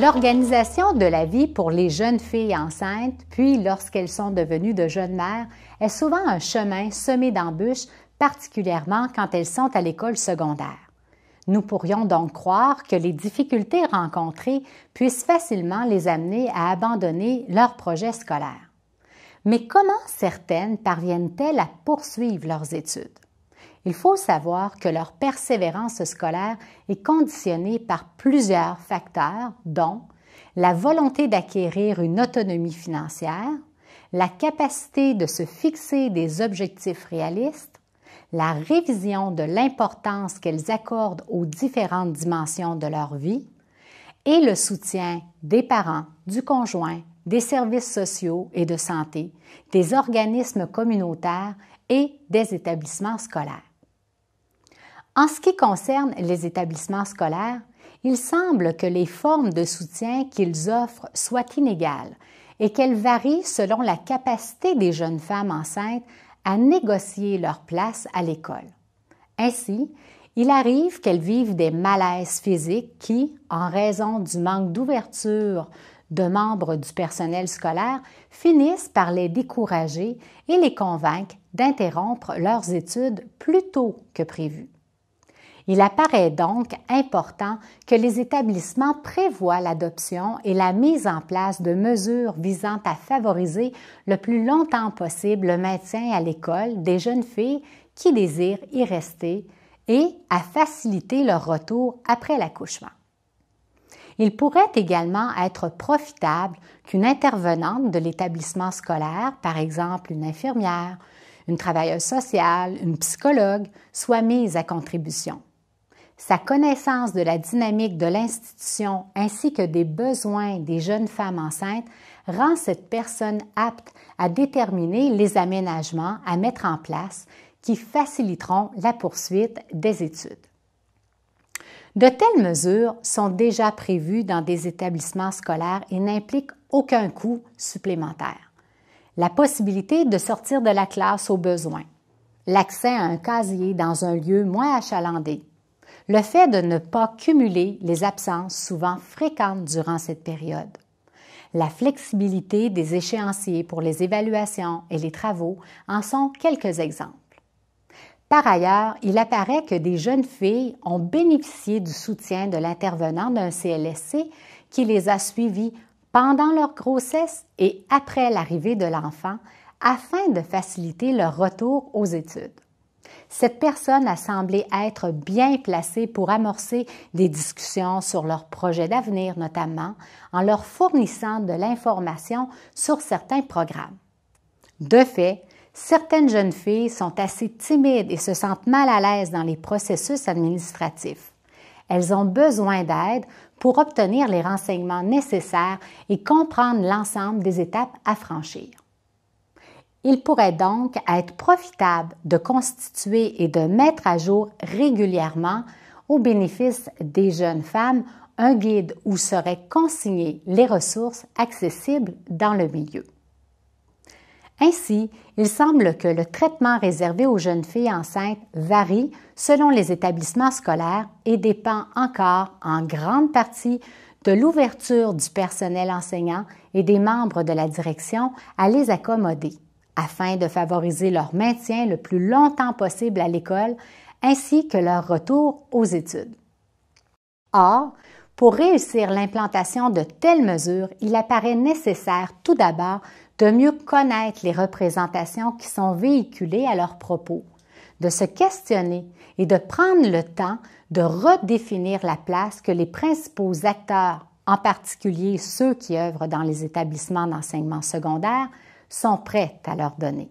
L'organisation de la vie pour les jeunes filles enceintes, puis lorsqu'elles sont devenues de jeunes mères, est souvent un chemin semé d'embûches, particulièrement quand elles sont à l'école secondaire. Nous pourrions donc croire que les difficultés rencontrées puissent facilement les amener à abandonner leur projet scolaire. Mais comment certaines parviennent-elles à poursuivre leurs études? Il faut savoir que leur persévérance scolaire est conditionnée par plusieurs facteurs, dont la volonté d'acquérir une autonomie financière, la capacité de se fixer des objectifs réalistes, la révision de l'importance qu'elles accordent aux différentes dimensions de leur vie et le soutien des parents, du conjoint, des services sociaux et de santé, des organismes communautaires et des établissements scolaires. En ce qui concerne les établissements scolaires, il semble que les formes de soutien qu'ils offrent soient inégales et qu'elles varient selon la capacité des jeunes femmes enceintes à négocier leur place à l'école. Ainsi, il arrive qu'elles vivent des malaises physiques qui, en raison du manque d'ouverture de membres du personnel scolaire, finissent par les décourager et les convaincre d'interrompre leurs études plus tôt que prévu. Il apparaît donc important que les établissements prévoient l'adoption et la mise en place de mesures visant à favoriser le plus longtemps possible le maintien à l'école des jeunes filles qui désirent y rester et à faciliter leur retour après l'accouchement. Il pourrait également être profitable qu'une intervenante de l'établissement scolaire, par exemple une infirmière, une travailleuse sociale, une psychologue, soit mise à contribution. Sa connaissance de la dynamique de l'institution ainsi que des besoins des jeunes femmes enceintes rend cette personne apte à déterminer les aménagements à mettre en place qui faciliteront la poursuite des études. De telles mesures sont déjà prévues dans des établissements scolaires et n'impliquent aucun coût supplémentaire. La possibilité de sortir de la classe au besoin, l'accès à un casier dans un lieu moins achalandé, le fait de ne pas cumuler les absences souvent fréquentes durant cette période, la flexibilité des échéanciers pour les évaluations et les travaux en sont quelques exemples. Par ailleurs, il apparaît que des jeunes filles ont bénéficié du soutien de l'intervenant d'un CLSC qui les a suivies pendant leur grossesse et après l'arrivée de l'enfant afin de faciliter leur retour aux études. Cette personne a semblé être bien placée pour amorcer des discussions sur leurs projets d'avenir, notamment en leur fournissant de l'information sur certains programmes. De fait, certaines jeunes filles sont assez timides et se sentent mal à l'aise dans les processus administratifs. Elles ont besoin d'aide pour obtenir les renseignements nécessaires et comprendre l'ensemble des étapes à franchir. Il pourrait donc être profitable de constituer et de mettre à jour régulièrement, au bénéfice des jeunes femmes, un guide où seraient consignées les ressources accessibles dans le milieu. Ainsi, il semble que le traitement réservé aux jeunes filles enceintes varie selon les établissements scolaires et dépend encore en grande partie de l'ouverture du personnel enseignant et des membres de la direction à les accommoder, afin de favoriser leur maintien le plus longtemps possible à l'école ainsi que leur retour aux études. Or, pour réussir l'implantation de telles mesures, il apparaît nécessaire tout d'abord de mieux connaître les représentations qui sont véhiculées à leur propos, de se questionner et de prendre le temps de redéfinir la place que les principaux acteurs, en particulier ceux qui œuvrent dans les établissements d'enseignement secondaire, sont prêts à leur donner.